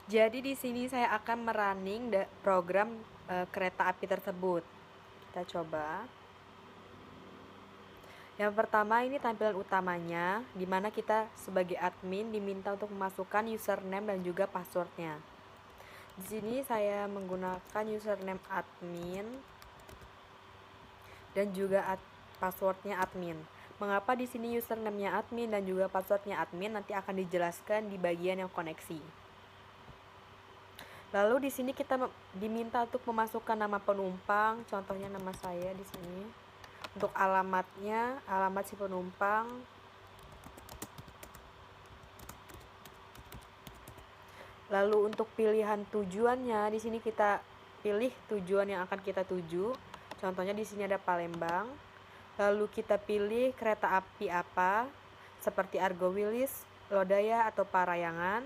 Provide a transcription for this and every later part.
Jadi di sini saya akan merunning program kereta api tersebut. Kita coba. Yang pertama ini tampilan utamanya, di mana kita sebagai admin diminta untuk memasukkan username dan juga passwordnya. Di sini saya menggunakan username admin dan juga passwordnya admin. Mengapa di sini username-nya admin dan juga passwordnya admin nanti akan dijelaskan di bagian yang koneksi. Lalu di sini kita diminta untuk memasukkan nama penumpang, contohnya nama saya di sini. Untuk alamatnya, alamat si penumpang. Lalu untuk pilihan tujuannya, di sini kita pilih tujuan yang akan kita tuju. Contohnya di sini ada Palembang. Lalu kita pilih kereta api apa, seperti Argo Wilis, Lodaya atau Parayangan.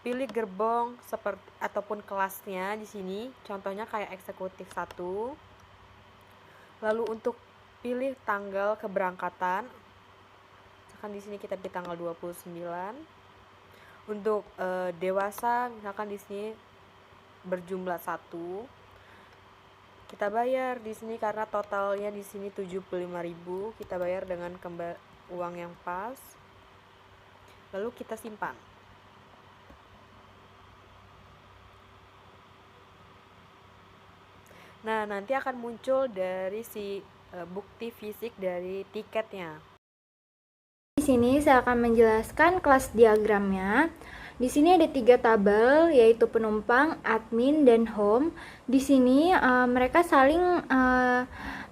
Pilih gerbong seperti ataupun kelasnya di sini. Contohnya kayak eksekutif 1. Lalu untuk pilih tanggal keberangkatan. Misalkan di sini kita pilih tanggal 29. Untuk dewasa misalkan di sini berjumlah 1. Kita bayar di sini karena totalnya di sini 75.000, kita bayar dengan uang yang pas. Lalu kita simpan. Nah, nanti akan muncul dari si bukti fisik dari tiketnya. Di sini saya akan menjelaskan kelas diagramnya. Di sini ada 3 tabel, yaitu penumpang, admin, dan home. Di sini mereka saling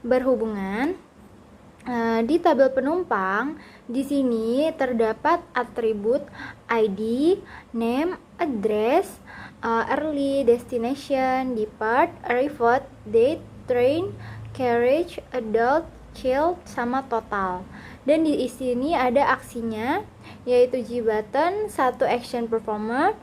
berhubungan. Di tabel penumpang, di sini terdapat atribut ID, name, address, early, destination, depart, arrival, date, train, carriage, adult, child, sama total. Dan di sini ada aksinya, yaitu G button 1 action performer,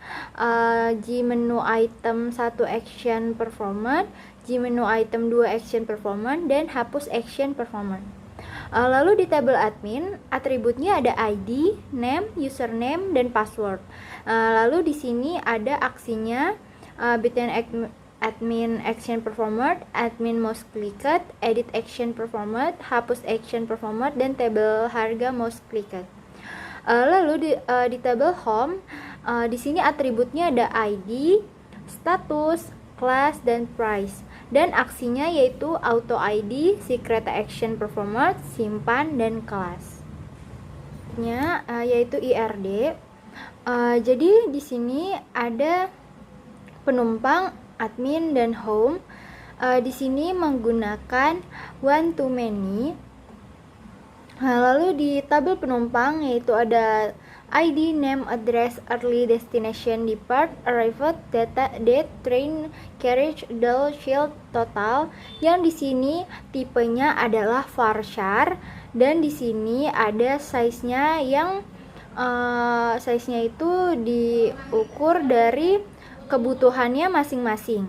G menu item 1 action performer, G menu item 2 action performer, dan hapus action performer. Lalu di tabel admin, atributnya ada ID, name, username, dan password. Lalu di sini ada aksinya, between admin action performer, admin most clicked, edit action performer, hapus action performer, dan tabel harga most clicked. Lalu di tabel home, di sini atributnya ada ID, status, class, dan price. Dan aksinya yaitu auto ID, si kereta action performer, simpan, dan kelas. Yaitu IRD. Jadi di sini ada penumpang, admin, dan home. Di sini menggunakan one to many. Lalu di tabel penumpang yaitu ada ID, name, address, early, destination, depart, arrival, date, train, carriage, adult, child, total. Yang di sini tipenya adalah varchar, dan di sini ada size-nya yang size-nya itu diukur dari kebutuhannya masing-masing.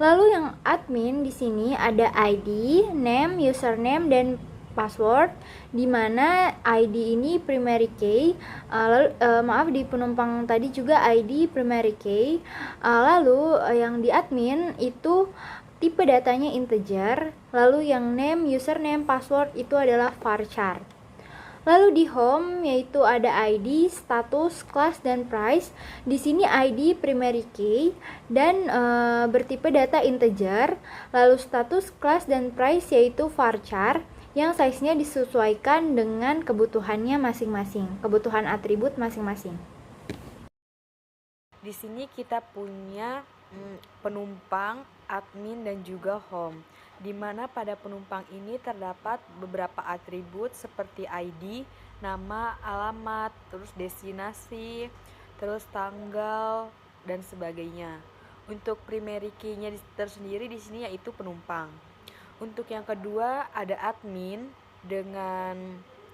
Lalu yang admin di sini ada ID, name, username, dan password, di mana ID ini primary key. Maaf, di penumpang tadi juga ID primary key. Lalu yang di admin itu tipe datanya integer. Lalu yang name, username, password itu adalah varchar. Lalu di home yaitu ada ID, status, class, dan price. Di sini ID primary key dan bertipe data integer. Lalu status, class, dan price yaitu varchar yang size-nya disesuaikan dengan kebutuhannya masing-masing, kebutuhan atribut masing-masing. Di sini kita punya penumpang, admin, dan juga home. Di mana pada penumpang ini terdapat beberapa atribut seperti ID, nama, alamat, terus destinasi, terus tanggal, dan sebagainya. Untuk primary key-nya tersendiri di sini yaitu penumpang. Untuk yang kedua ada admin dengan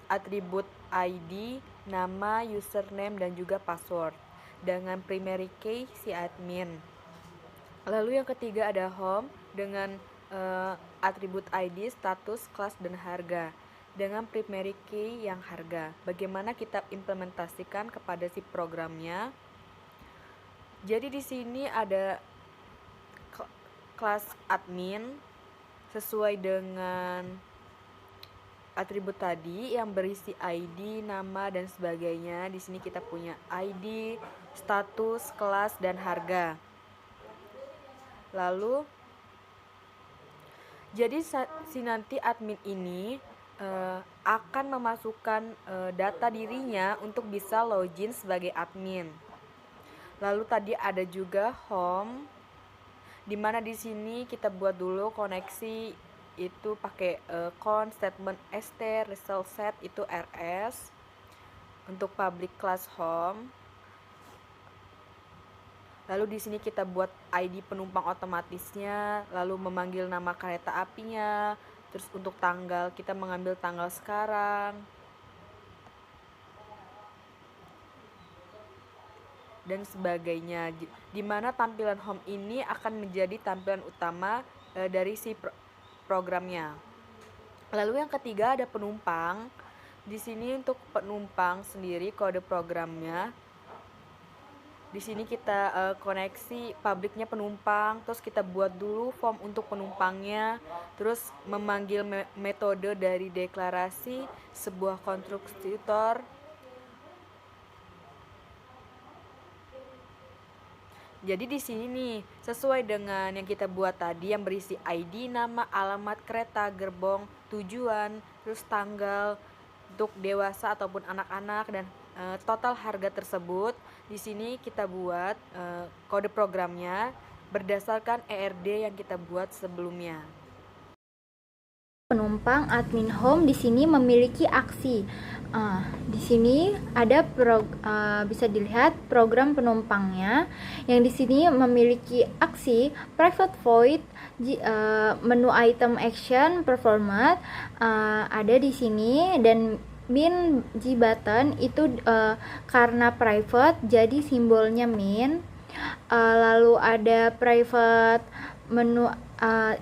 atribut ID, nama, username, dan juga password dengan primary key si admin. Lalu yang ketiga ada home dengan atribut ID, status, kelas, dan harga dengan primary key yang harga. Bagaimana kita implementasikan kepada si programnya? Jadi di sini ada kelas admin sesuai dengan atribut tadi yang berisi ID, nama dan sebagainya. Di sini kita punya ID, status, kelas dan harga. Lalu jadi si nanti admin ini akan memasukkan data dirinya untuk bisa login sebagai admin. Lalu tadi ada juga home, dimana di sini kita buat dulu koneksi itu pakai con statement st result set itu rs untuk public class home. Lalu di sini kita buat ID penumpang otomatisnya, lalu memanggil nama kereta apinya, terus untuk tanggal kita mengambil tanggal sekarang, dan sebagainya. Dimana tampilan home ini akan menjadi tampilan utama dari si programnya. Lalu yang ketiga ada penumpang. Di sini untuk penumpang sendiri kode programnya. Di sini kita koneksi publiknya penumpang, terus kita buat dulu form untuk penumpangnya, terus memanggil metode dari deklarasi sebuah konstruktor. Jadi di sini nih sesuai dengan yang kita buat tadi yang berisi ID, nama, alamat kereta, gerbong, tujuan, terus tanggal untuk dewasa ataupun anak-anak dan total harga tersebut. Di sini kita buat kode programnya berdasarkan ERD yang kita buat sebelumnya. Penumpang admin home di sini memiliki aksi. Di sini ada bisa dilihat program penumpangnya yang di sini memiliki aksi private void, menu item action performat ada di sini, dan min G button itu karena private jadi simbolnya min. Lalu ada private menu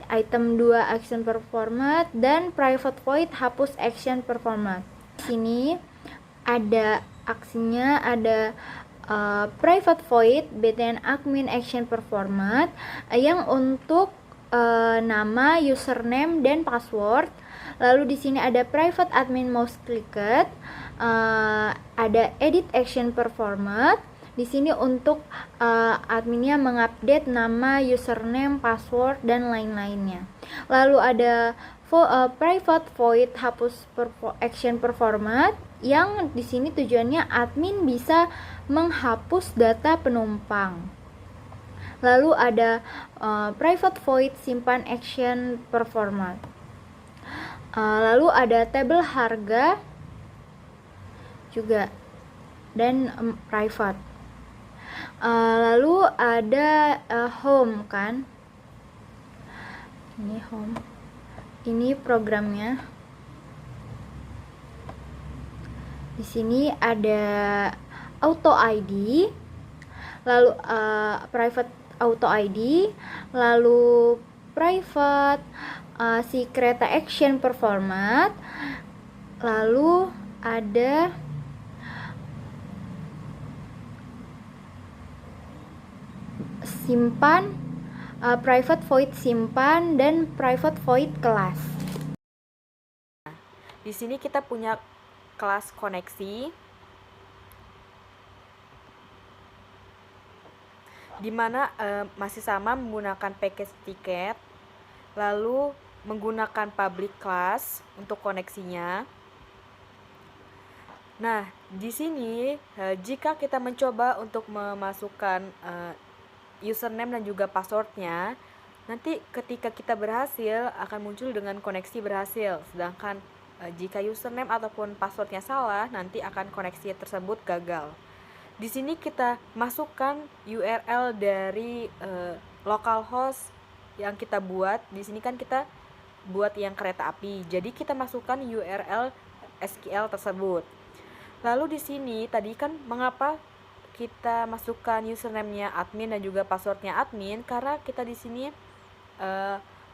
item 2 action performat dan private void hapus action performat. Di sini ada aksinya, ada private void btn admin action performat yang untuk nama, username dan password. Lalu di sini ada private admin mouse clicked, ada edit action performat. Di sini untuk adminnya mengupdate nama, username, password dan lain-lainnya. Lalu ada private void hapus action performat yang di sini tujuannya admin bisa menghapus data penumpang. Lalu ada private void simpan action performat. Lalu ada tabel harga juga dan private. Lalu ada home kan, ini home, ini programnya. Di sini ada auto ID, lalu private auto ID, lalu private si kereta action performat, lalu ada simpan, private void simpan dan private void kelas. Di sini kita punya kelas koneksi, dimana masih sama menggunakan package tiket, lalu menggunakan public class untuk koneksinya. Nah, di sini jika kita mencoba untuk memasukkan username dan juga passwordnya, nanti ketika kita berhasil akan muncul dengan koneksi berhasil. Sedangkan jika username ataupun passwordnya salah, nanti akan koneksi tersebut gagal. Di sini kita masukkan URL dari localhost yang kita buat. Di sini kan kita buat yang kereta api, jadi kita masukkan URL SQL tersebut. Lalu di sini tadi kan mengapa kita masukkan username-nya admin dan juga password-nya admin, karena kita di sini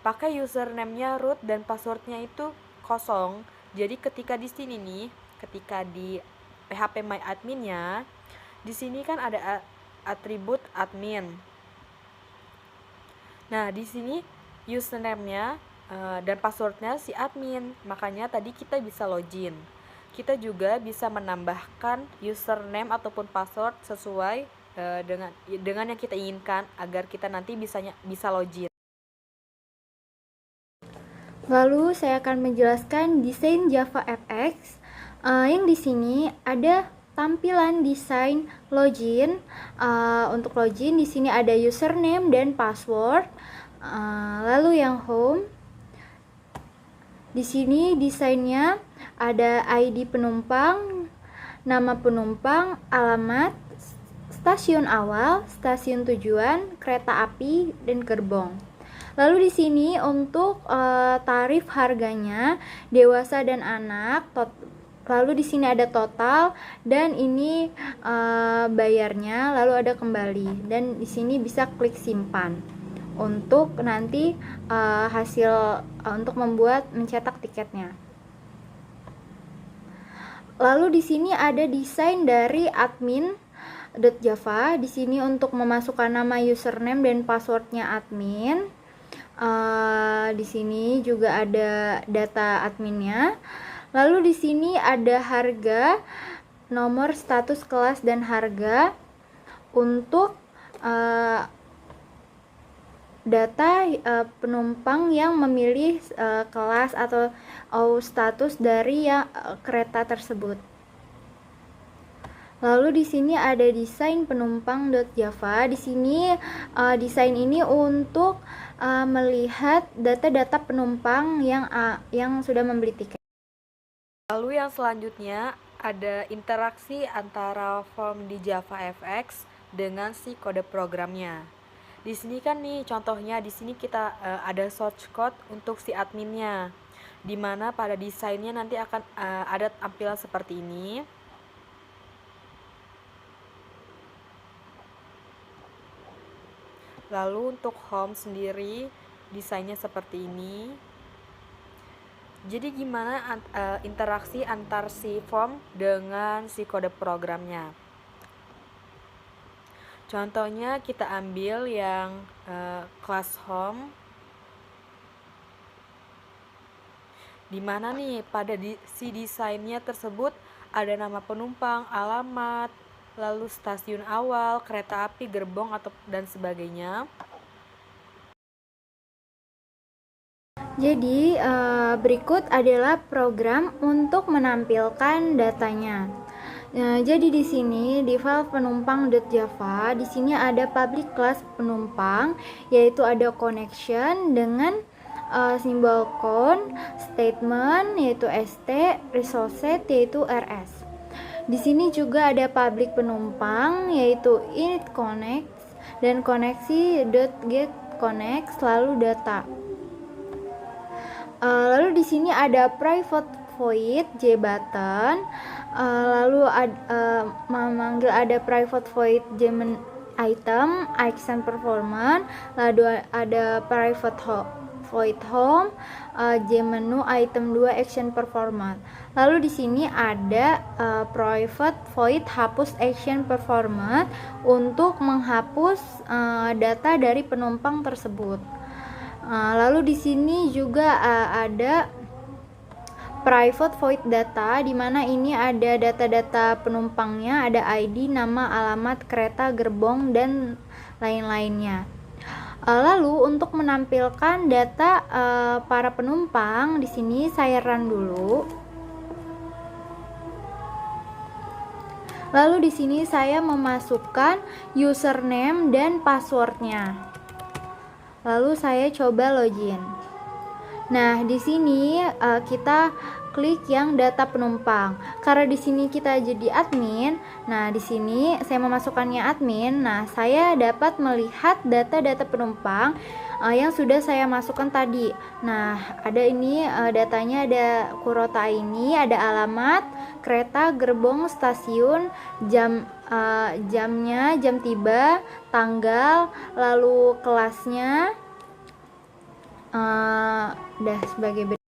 pakai username-nya root dan password-nya itu kosong. Jadi ketika di sini nih, ketika di PHP My Admin-nya, di sini kan ada atribut admin. Nah, di sini username-nya dan password-nya si admin. Makanya tadi kita bisa login. Kita juga bisa menambahkan username ataupun password sesuai dengan yang kita inginkan agar kita nanti bisa login. Lalu saya akan menjelaskan desain JavaFX. Yang di sini ada tampilan desain login. Untuk login di sini ada username dan password. Lalu yang home, di sini desainnya ada ID penumpang, nama penumpang, alamat, stasiun awal, stasiun tujuan, kereta api, dan gerbong. Lalu di sini untuk tarif harganya dewasa dan anak. Lalu di sini ada total dan ini bayarnya, lalu ada kembali, dan di sini bisa klik simpan untuk nanti hasil untuk mencetak tiketnya. Lalu di sini ada desain dari admin.java. Di sini untuk memasukkan nama username dan passwordnya admin. Di sini juga ada data adminnya. Lalu di sini ada harga, nomor, status, kelas, dan harga untuk data penumpang yang memilih kelas atau status dari kereta tersebut. Lalu di sini ada desain penumpang.java. Di sini desain ini untuk melihat data-data penumpang yang sudah membeli tiket. Lalu yang selanjutnya ada interaksi antara form di JavaFX dengan si kode programnya. Di sini kan nih contohnya, di sini kita ada source code untuk si adminnya, dimana pada desainnya nanti akan ada tampilan seperti ini. Lalu untuk home sendiri desainnya seperti ini. Jadi gimana interaksi antar si form dengan si kode programnya? Contohnya kita ambil yang class home, dimana nih pada si desainnya tersebut ada nama penumpang, alamat, lalu stasiun awal, kereta api, gerbong, dan sebagainya. Jadi berikut adalah program untuk menampilkan datanya. Jadi di sini di file penumpang.java, di sini ada public class penumpang, yaitu ada connection dengan simbol con, statement yaitu st, resource yaitu rs. Di sini juga ada public penumpang yaitu init connect dan koneksi.get connect lalu data. Lalu di sini ada private void jbutton, lalu memanggil ada private void item action performance, lalu ada private void home menu item 2 action performance. Lalu di sini ada private void hapus action performance untuk menghapus data dari penumpang tersebut. Lalu di sini juga ada private void data, di mana ini ada data-data penumpangnya, ada ID, nama, alamat, kereta, gerbong, dan lain-lainnya. Lalu untuk menampilkan data para penumpang, di sini saya run dulu. Lalu di sini saya memasukkan username dan passwordnya. Lalu saya coba login. Nah, di sini kita klik yang data penumpang. Karena di sini kita jadi admin, nah di sini saya memasukkannya admin. Nah, saya dapat melihat data-data penumpang yang sudah saya masukkan tadi. Nah, ada ini datanya, ada Kuroda ini, ada alamat, kereta, gerbong, stasiun, jamnya, jam tiba, tanggal, lalu kelasnya, sebagai